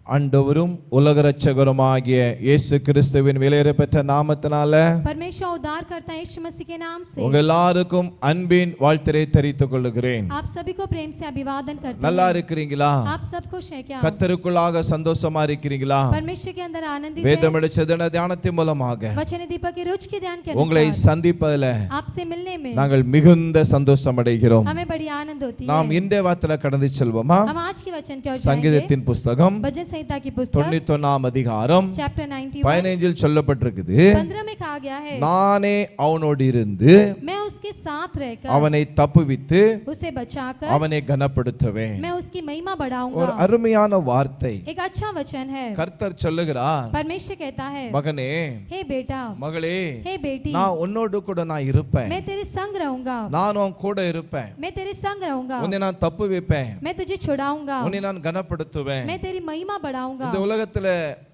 ஆண்டவரும் உலக இரட்சகருமாகிய இயேசு கிறிஸ்துவின் விலையேறப்பெற்ற நாமத்தினால परमेश्वर उद्धार करता यीशु मसीह के नाम से உங்க எல்லாருக்கும் அன்பின் வாழ்த்தை தெரிவித்துக் கொள்கிறேன். आप सभी को प्रेम से अभिवादन करते நல்லா हैं. இருக்கிறீங்களா? आप सब खुश हैं क्या? கர்த்தருக்குள்ளாக சந்தோஷமா இருக்கிறீங்களா? परमेश्वर के अंदर आनंदित வேதம் हैं. எடுத்த தியானத்தின் மூலமாக वचन दीपक के रोज के ध्यान के உங்களை अनुसार சந்திப்பதில் आपसे मिलने में நாங்கள் மிகுந்த சந்தோஷம் அடைகிறோம். हमें बड़ी आनंद होती நாம் है. இன்றைய வார்த்தையில கடந்து செல்வோமா? हम आज के वचन की ओर जाएंगे. சங்கீதத்தின் புஸ்தகம் भजन संहिता की पुस्तक 91 அதிகாரம் चैप्टर 91 15 சொல்லப்பட்டிருக்குது. 15 में कहा गया है, நானே அவனோடு இருந்து मैं उसके साथ रहकर அவனை தப்புவித்து उसे बचाकर அவனை கனப்படுத்துவேன். मैं उसकी महिमा ஒரு बढ़ाऊंगा. அருமையான வார்த்தை. एक अच्छा वचन है. கர்த்தர் சொல்லுகிறார், परमेश्वर कहता है, மகனே हे बेटा, மகளே हे बेटी, நான் உன்னோடு கூட நான் இருப்பேன். मैं तेरे संग रहूंगा. நான் உன் கூட இருப்பேன். मैं तेरे संग रहूंगा. உன்னை நான் தப்புவிப்பேன். मैं तुझे छुड़ाऊंगा. உன்னை நான் கனப்படுத்துவேன். मैं तेरी महिमा बढ़ाऊंगा. இந்த உலகத்துல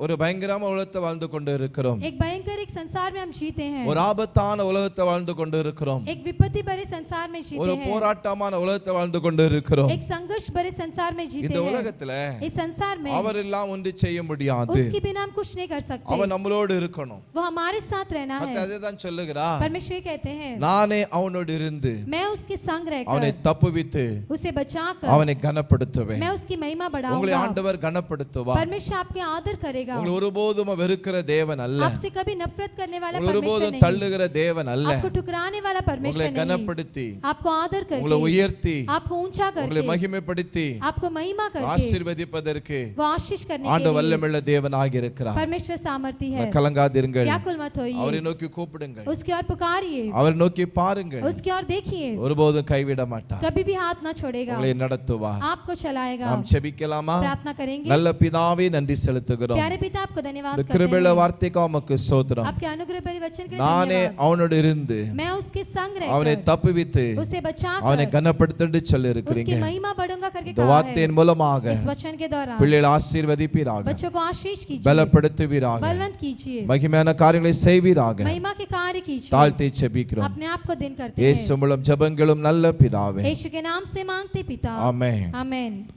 ஒரு பயங்கரமான உலகத்தை வாழ்ந்து கொண்டு இருக்கிறோம். एक भयंकर एक संसार में हम जीते हैं. ஒரு ஆபத்தான உலகத்தை வாழ்ந்து கொண்டு இருக்கிறோம். एक विपत्ति भरे संसार में ஒரு जीते हैं. போராட்டமான உலகத்தை வாழ்ந்து கொண்டு இருக்கிறோம். एक संघर्ष भरे संसार में जीते இந்த हैं. உலகத்துல इस संसार में அவர் எல்லாம் ஒன்று செய்ய முடியாது. उसके बिना हम कुछ नहीं कर सकते. அவன் நம்மளோடு இருக்கணும். वो हमारे साथ रहना கர்த்தர் है. அதே தான் சொல்லுகிறார். परमेश्वर कहते हैं, நானே அவனோடு இருந்து मैं उसके संग அவனை रहकर தப்புவித்து उसे बचाकर அவனை கனப்படுத்துவேன். मैं उसकी महिमा உங்களை बढ़ाऊंगा. ஆண்டவர் கனப்படுத்துவார். परमेश्वर आपके आदर करेगा. உங்களை ஒருபோதும் வெறுக்கிற தேவன் அல்ல. आपसे कभी नफरत करने वाला உங்களை परमेश्वर ஒருபோதும் नहीं. தள்ளுகிற தேவன் அல்ல. आपको ठुकराने वाला உங்களை परमेश्वर नहीं. கனப்படுத்தி आपको आदर உங்களை करके, உயர்த்தி आपको ऊंचा உங்களை करके, மகிமைப்படுத்தி आपको महिमा करके, ஆசீர்வதிப்பதற்கு वो आशीष करने ஆண்ட के लिए வல்லமையுள்ள தேவனாக இருக்கிறார். परमेश्वर सामर्थी है. கலங்காதிருங்கள். व्याकुल मत அவரை होइए. நோக்கி கூப்பிடுங்கள். उसकी ओर पुकारिए, அவரை நோக்கி பாருங்கள். उसकी ओर देखिए. ஒருபோதும் கைவிட மாட்டார். कभी भी हाथ न छोड़ेगा. உங்களை நடத்துவார். आपको चलाएगा. நாம் செபிக்கலாமா? प्रार्थना करेंगे. நல்ல பிதாவே நன்றி செலுத்துகிறோம். प्यारे पिता, आपको धन्यवाद இந்த करते கிருபையுள்ள हैं. வார்த்தைக்கு உமக்கு ஸ்தோத்திரம். आपके अनुग्रह भरे वचन के लिए நானே धन्यवाद. அவனோடு இருந்து मैं उसके संग அவனை रहकर தப்புவித்து उसे அவனை बचाकर கனப்படுத்தி சொல்லி இருக்கிறீங்க. उसकी महिमा बढ़ूंगा करके இந்த कहा है. வார்த்தையின் மூலமாக इस वचन के दौरान பிள்ளைகளை ஆசீர்வதிப்பீராக, बच्चों को आशीष कीजिए, பலப்படுத்துவீராக, बलवंत कीजिए, மகிமையான காரியங்களை செய்வீராக. महिमा के कार्य कीजिए. தாழ்த்தி செபிக்கிறோம். अपने आप को दिन करते இயேசு हैं. மூலம் ஜெபங்களும் நல்ல பிதாவே. यीशु के नाम से मांगते पिता. ஆமென். आमेन.